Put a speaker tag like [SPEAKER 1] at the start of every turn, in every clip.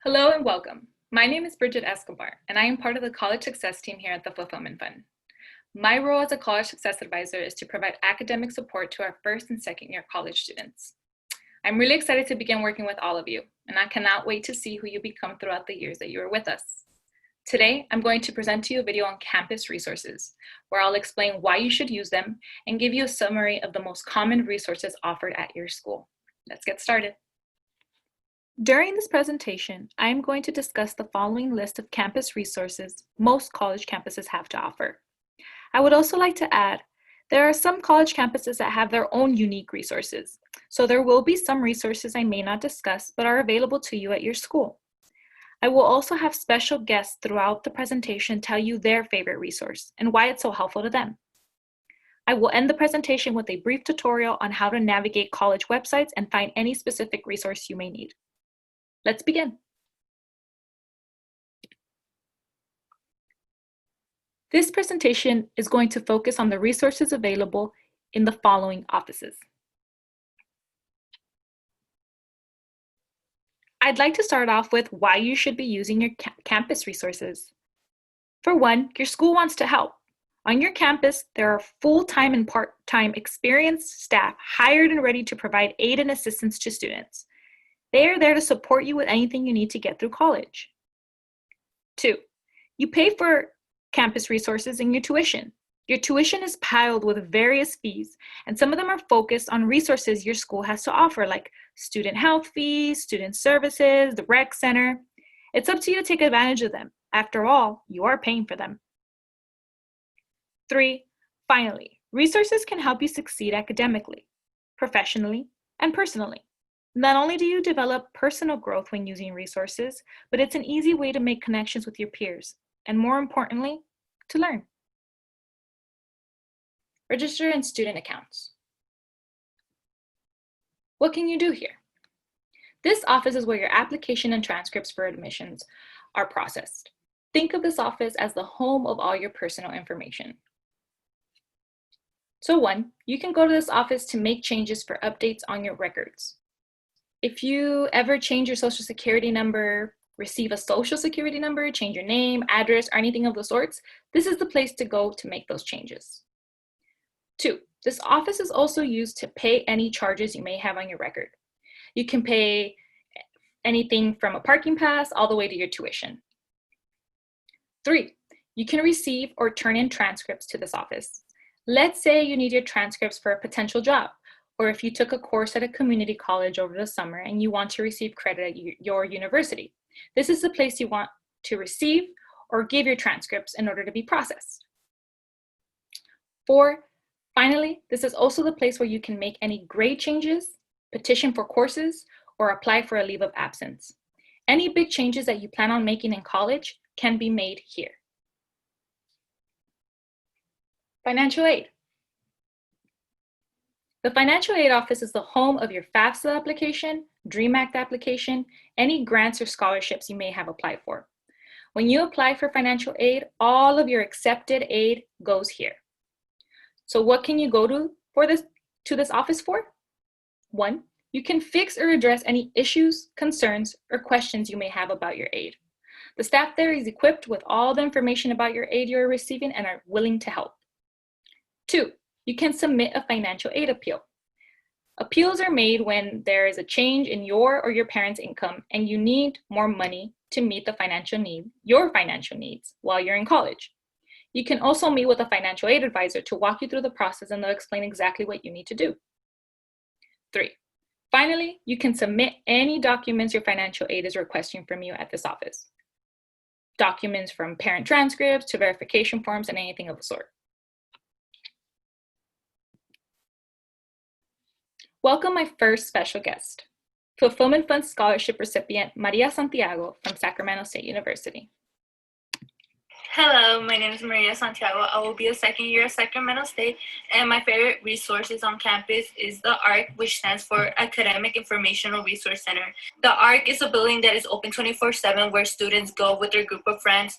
[SPEAKER 1] Hello and welcome. My name is Bridget Escobar, and I am part of the College Success team here at the Fulfillment Fund. My role as a College Success Advisor is to provide academic support to our first and second year college students. I'm really excited to begin working with all of you, and I cannot wait to see who you become throughout the years that you are with us. Today, I'm going to present to you a video on campus resources, where I'll explain why you should use them and give you a summary of the most common resources offered at your school. Let's get started. During this presentation, I am going to discuss the following list of campus resources most college campuses have to offer. I would also like to add, there are some college campuses that have their own unique resources, so there will be some resources I may not discuss but are available to you at your school. I will also have special guests throughout the presentation tell you their favorite resource and why it's so helpful to them. I will end the presentation with a brief tutorial on how to navigate college websites and find any specific resource you may need. Let's begin. This presentation is going to focus on the resources available in the following offices. I'd like to start off with why you should be using your campus resources. For one, your school wants to help. On your campus, there are full-time and part-time experienced staff hired and ready to provide aid and assistance to students. They are there to support you with anything you need to get through college. 2, you pay for campus resources in your tuition. Your tuition is piled with various fees, and some of them are focused on resources your school has to offer, like student health fees, student services, the rec center. It's up to you to take advantage of them. After all, you are paying for them. 3, finally, resources can help you succeed academically, professionally, and personally. Not only do you develop personal growth when using resources, but it's an easy way to make connections with your peers, and more importantly, to learn. Register and student accounts. What can you do here? This office is where your application and transcripts for admissions are processed. Think of this office as the home of all your personal information. So 1, you can go to this office to make changes for updates on your records. If you ever change your social security number, receive a social security number, change your name, address, or anything of the sorts, this is the place to go to make those changes. 2, this office is also used to pay any charges you may have on your record. You can pay anything from a parking pass all the way to your tuition. 3, you can receive or turn in transcripts to this office. Let's say you need your transcripts for a potential job, or if you took a course at a community college over the summer and you want to receive credit at your university. This is the place you want to receive or give your transcripts in order to be processed. 4, finally, this is also the place where you can make any grade changes, petition for courses, or apply for a leave of absence. Any big changes that you plan on making in college can be made here. Financial aid. The Financial Aid Office is the home of your FAFSA application, DREAM Act application, any grants or scholarships you may have applied for. When you apply for financial aid, all of your accepted aid goes here. So what can you go to this office for? 1, you can fix or address any issues, concerns, or questions you may have about your aid. The staff there is equipped with all the information about your aid you're receiving and are willing to help. 2, you can submit a financial aid appeal. Appeals are made when there is a change in your or your parents' income and you need more money to meet your financial needs while you're in college. You can also meet with a financial aid advisor to walk you through the process, and they'll explain exactly what you need to do. 3, finally, you can submit any documents your financial aid is requesting from you at this office. Documents from parent transcripts to verification forms and anything of the sort. Welcome my first special guest, Fulfillment Fund Scholarship recipient Maria Santiago from Sacramento State University.
[SPEAKER 2] Hello, my name is Maria Santiago. I will be a second year at Sacramento State, and my favorite resources on campus is the ARC, which stands for Academic Informational Resource Center. The ARC is a building that is open 24/7 where students go with their group of friends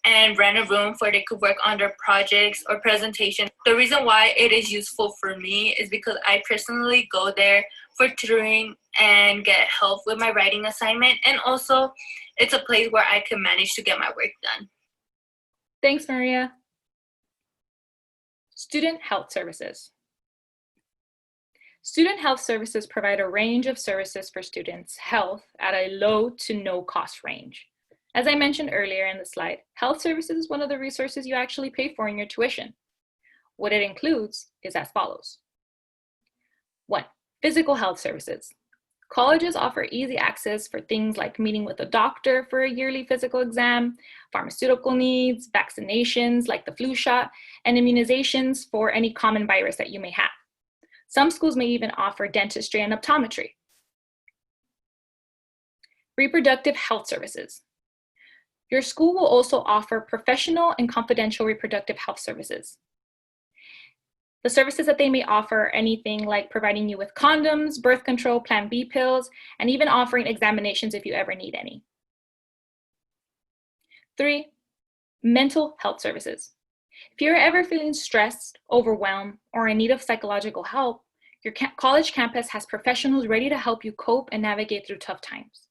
[SPEAKER 2] and rent a room where they could work on their projects or presentation. The reason why it is useful for me is because I personally go there for tutoring and get help with my writing assignment, and also it's a place where I can manage to get my work done.
[SPEAKER 1] Thanks, Maria. Student health services. Student health services provide a range of services for students' health at a low to no cost range. As I mentioned earlier in the slide, health services is one of the resources you actually pay for in your tuition. What it includes is as follows. 1. Physical health services. Colleges offer easy access for things like meeting with a doctor for a yearly physical exam, pharmaceutical needs, vaccinations like the flu shot, and immunizations for any common virus that you may have. Some schools may even offer dentistry and optometry. Reproductive health services. Your school will also offer professional and confidential reproductive health services. The services that they may offer are anything like providing you with condoms, birth control, Plan B pills, and even offering examinations if you ever need any. 3. Mental health services. If you're ever feeling stressed, overwhelmed, or in need of psychological help, your college campus has professionals ready to help you cope and navigate through tough times.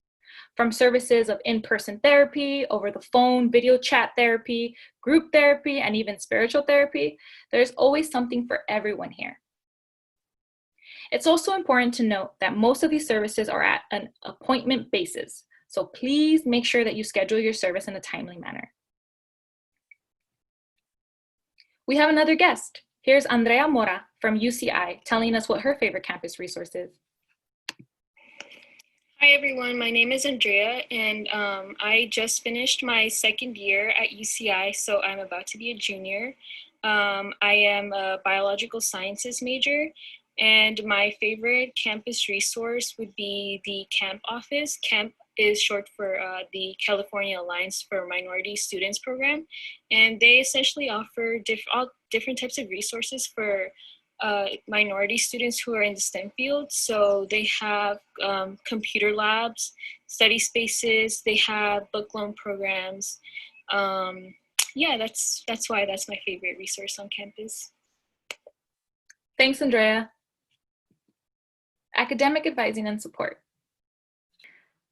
[SPEAKER 1] From services of in-person therapy, over the phone, video chat therapy, group therapy, and even spiritual therapy, there's always something for everyone here. It's also important to note that most of these services are at an appointment basis, so please make sure that you schedule your service in a timely manner. We have another guest. Here's Andrea Mora from UCI telling us what her favorite campus resource is.
[SPEAKER 3] Hi everyone, my name is Andrea and I just finished my second year at UCI, so I'm about to be a junior. I am a biological sciences major, and my favorite campus resource would be the CAMP office. CAMP is short for the California Alliance for Minority Students program, and they essentially offer all different types of resources for minority students who are in the STEM field. So they have computer labs, study spaces, they have book loan programs. Yeah, that's why that's my favorite resource on campus.
[SPEAKER 1] Thanks, Andrea. Academic advising and support.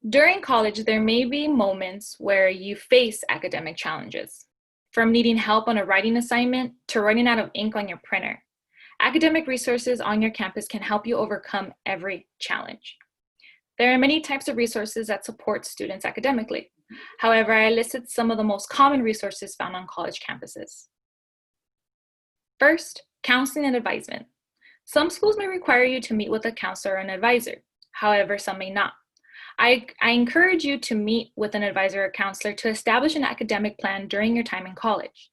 [SPEAKER 1] During college, there may be moments where you face academic challenges, from needing help on a writing assignment to running out of ink on your printer. Academic resources on your campus can help you overcome every challenge. There are many types of resources that support students academically. However, I listed some of the most common resources found on college campuses. First, counseling and advisement. Some schools may require you to meet with a counselor or an advisor. However, some may not. I encourage you to meet with an advisor or counselor to establish an academic plan during your time in college.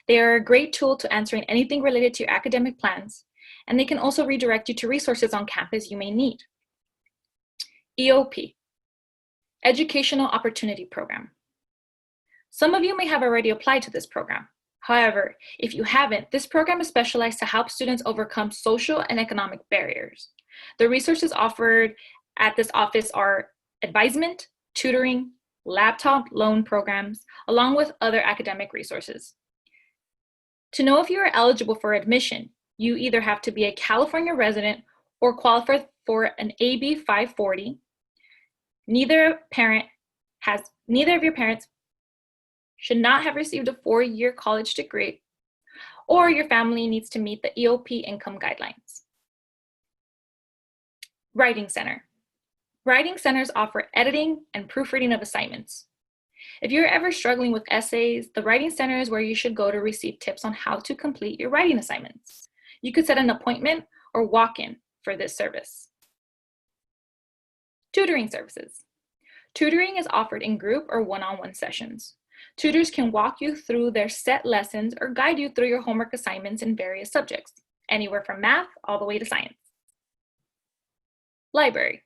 [SPEAKER 1] They are a great tool to answering anything related to your academic plans, and they can also redirect you to resources on campus you may need. EOP, Educational Opportunity Program. Some of you may have already applied to this program. However, if you haven't, this program is specialized to help students overcome social and economic barriers. The resources offered at this office are advisement, tutoring, laptop loan programs, along with other academic resources. To know if you are eligible for admission, you either have to be a California resident or qualify for an AB 540. Neither of your parents should not have received a 4-year college degree, or your family needs to meet the EOP income guidelines. Writing Center. Writing centers offer editing and proofreading of assignments. If you're ever struggling with essays, the Writing Center is where you should go to receive tips on how to complete your writing assignments. You could set an appointment or walk in for this service. Tutoring services. Tutoring is offered in group or one-on-one sessions. Tutors can walk you through their set lessons or guide you through your homework assignments in various subjects, anywhere from math all the way to science. Library.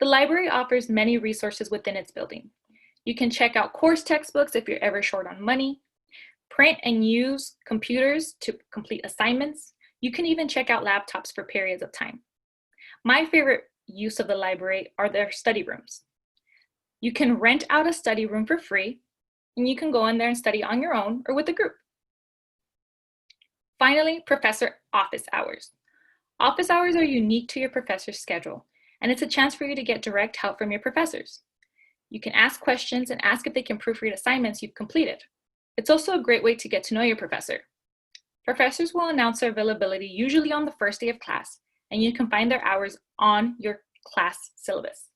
[SPEAKER 1] The library offers many resources within its building. You can check out course textbooks if you're ever short on money, print and use computers to complete assignments. You can even check out laptops for periods of time. My favorite use of the library are their study rooms. You can rent out a study room for free. and you can go in there and study on your own or with a group. Finally, professor office hours. Office hours are unique to your professor's schedule, and it's a chance for you to get direct help from your professors. You can ask questions and ask if they can proofread assignments you've completed. It's also a great way to get to know your professor. Professors will announce their availability usually on the first day of class, and you can find their hours on your class syllabus.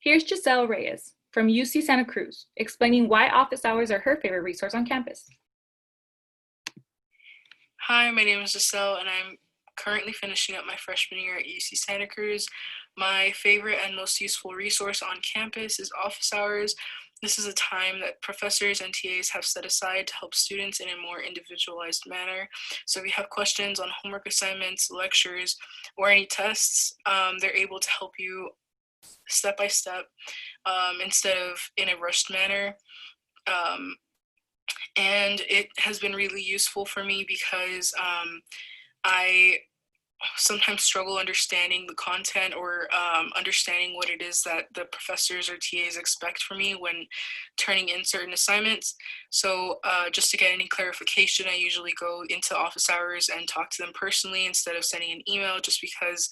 [SPEAKER 1] Here's Giselle Reyes from UC Santa Cruz, explaining why office hours are her favorite resource on campus.
[SPEAKER 4] Hi, my name is Giselle, and I'm currently finishing up my freshman year at UC Santa Cruz. My favorite and most useful resource on campus is office hours. This is a time that professors and TAs have set aside to help students in a more individualized manner. So if you have questions on homework assignments, lectures, or any tests, they're able to help you step by step instead of in a rushed manner. And it has been really useful for me because I sometimes struggle understanding the content or understanding what it is that the professors or TAs expect from me when turning in certain assignments. So just to get any clarification, I usually go into office hours and talk to them personally instead of sending an email, just because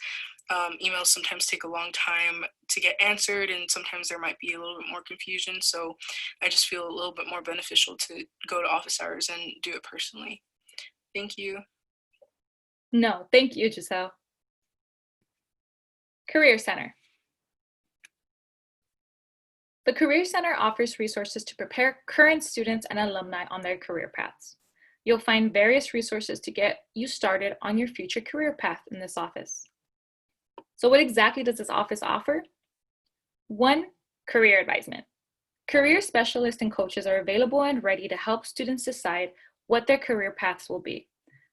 [SPEAKER 4] emails sometimes take a long time to get answered, and sometimes there might be a little bit more confusion. So I just feel a little bit more beneficial to go to office hours and do it personally. Thank you.
[SPEAKER 1] No, thank you, Giselle. Career Center. The Career Center offers resources to prepare current students and alumni on their career paths. You'll find various resources to get you started on your future career path in this office. So what exactly does this office offer? 1, career advisement. Career specialists and coaches are available and ready to help students decide what their career paths will be.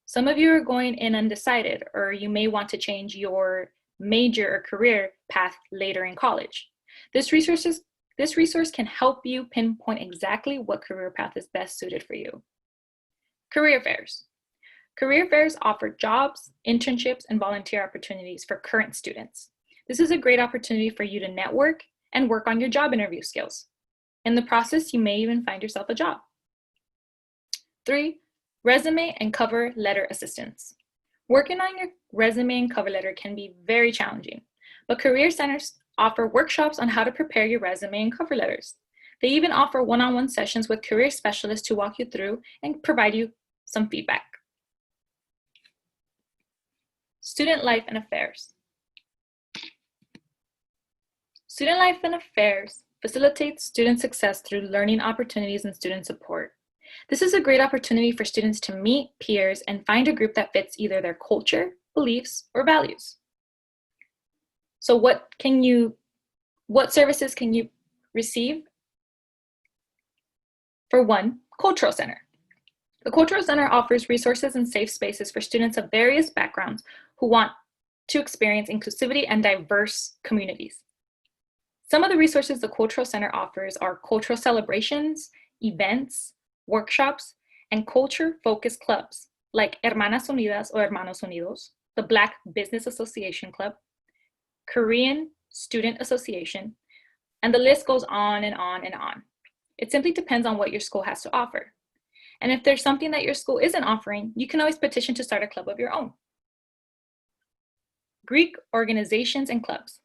[SPEAKER 1] Some of you are going in undecided, or you may want to change your major or career path later in college. This resource can help you pinpoint exactly what career path is best suited for you. Career fairs. Career fairs offer jobs, internships, and volunteer opportunities for current students. This is a great opportunity for you to network and work on your job interview skills. In the process, you may even find yourself a job. 3, resume and cover letter assistance. Working on your resume and cover letter can be very challenging, but career centers offer workshops on how to prepare your resume and cover letters. They even offer one-on-one sessions with career specialists to walk you through and provide you some feedback. Student life and affairs. Student life and affairs facilitates student success through learning opportunities and student support. This is a great opportunity for students to meet peers and find a group that fits either their culture, beliefs, or values. So what services can you receive? For 1, Cultural Center. The Cultural Center offers resources and safe spaces for students of various backgrounds who want to experience inclusivity and diverse communities. Some of the resources the Cultural Center offers are cultural celebrations, events, workshops, and culture-focused clubs like Hermanas Unidas or Hermanos Unidos, the Black Business Association Club, Korean Student Association, and the list goes on and on and on. It simply depends on what your school has to offer. And if there's something that your school isn't offering, you can always petition to start a club of your own. Greek organizations and clubs.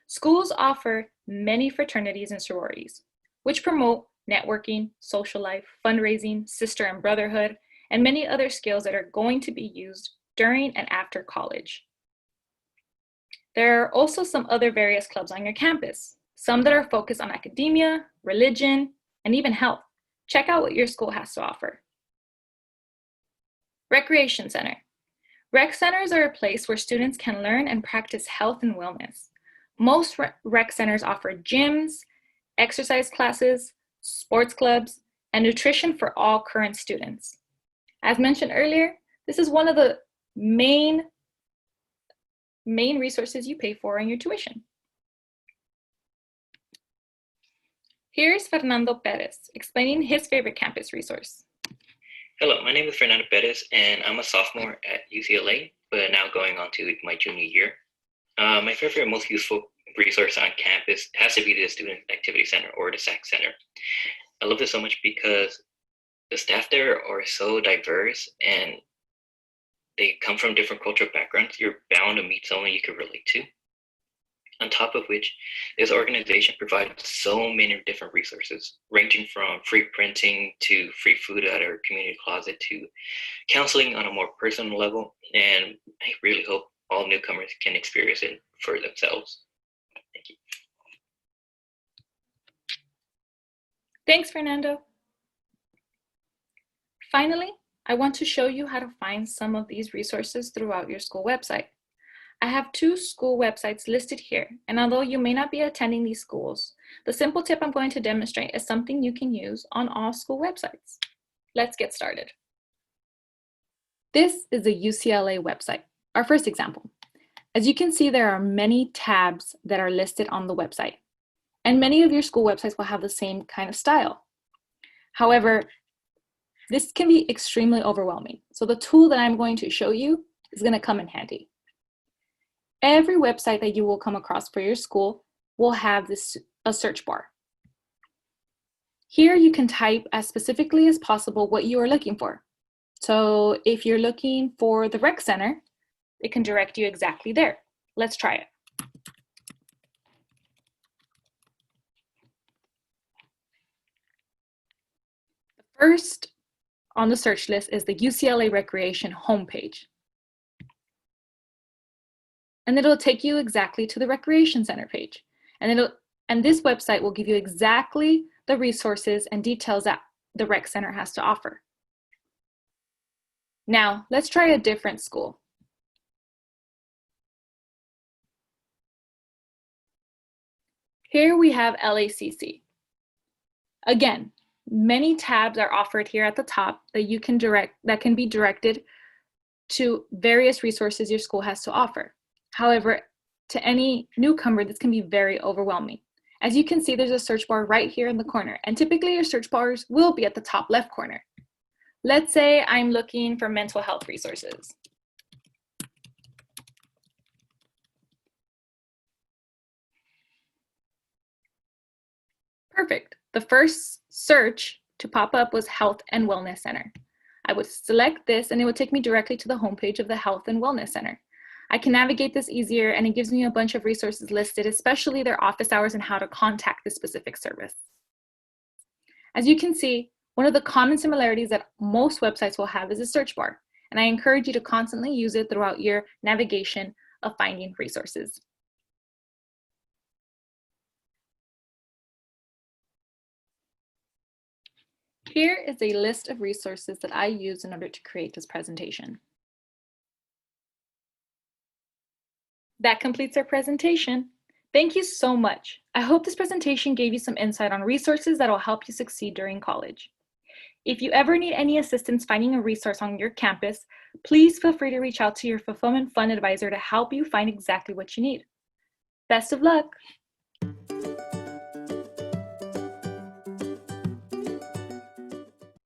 [SPEAKER 1] Schools offer many fraternities and sororities, which promote networking, social life, fundraising, sister and brotherhood, and many other skills that are going to be used during and after college. There are also some other various clubs on your campus, some that are focused on academia, religion, and even health. Check out what your school has to offer. Recreation Center. Rec centers are a place where students can learn and practice health and wellness. Most rec centers offer gyms, exercise classes, sports clubs, and nutrition for all current students. As mentioned earlier, this is one of the main resources you pay for in your tuition. Here's Fernando Perez explaining his favorite campus resource.
[SPEAKER 5] Hello, my name is Fernando Perez, and I'm a sophomore at UCLA, but now going on to my junior year. My favorite and most useful resource on campus has to be the Student Activity Center or the SAC Center. I love this so much because the staff there are so diverse and they come from different cultural backgrounds. You're bound to meet someone you can relate to. On top of which, this organization provides so many different resources, ranging from free printing to free food at our community closet to counseling on a more personal level. And I really hope all newcomers can experience it for themselves. Thank you.
[SPEAKER 1] Thanks, Fernando. Finally, I want to show you how to find some of these resources throughout your school website. I have 2 school websites listed here, and although you may not be attending these schools, the simple tip I'm going to demonstrate is something you can use on all school websites. Let's get started. This is the UCLA website, our first example. As you can see, there are many tabs that are listed on the website, and many of your school websites will have the same kind of style. However, this can be extremely overwhelming, so the tool that I'm going to show you is going to come in handy. Every website that you will come across for your school will have a search bar. Here you can type as specifically as possible what you are looking for. So if you're looking for the rec center, it can direct you exactly there. Let's try it. First on the search list is the UCLA Recreation homepage. And it'll take you exactly to the Recreation Center page. And this website will give you exactly the resources and details that the Rec Center has to offer. Now, let's try a different school. Here we have LACC. Again, many tabs are offered here at the top that can be directed to various resources your school has to offer. However, to any newcomer, this can be very overwhelming. As you can see, there's a search bar right here in the corner, and typically your search bars will be at the top left corner. Let's say I'm looking for mental health resources. Perfect. The first search to pop up was Health and Wellness Center. I would select this and it would take me directly to the homepage of the Health and Wellness Center. I can navigate this easier and it gives me a bunch of resources listed, especially their office hours and how to contact the specific service. As you can see, one of the common similarities that most websites will have is a search bar, and I encourage you to constantly use it throughout your navigation of finding resources. Here is a list of resources that I used in order to create this presentation. That completes our presentation. Thank you so much. I hope this presentation gave you some insight on resources that will help you succeed during college. If you ever need any assistance finding a resource on your campus, please feel free to reach out to your Fulfillment Fund advisor to help you find exactly what you need. Best of luck.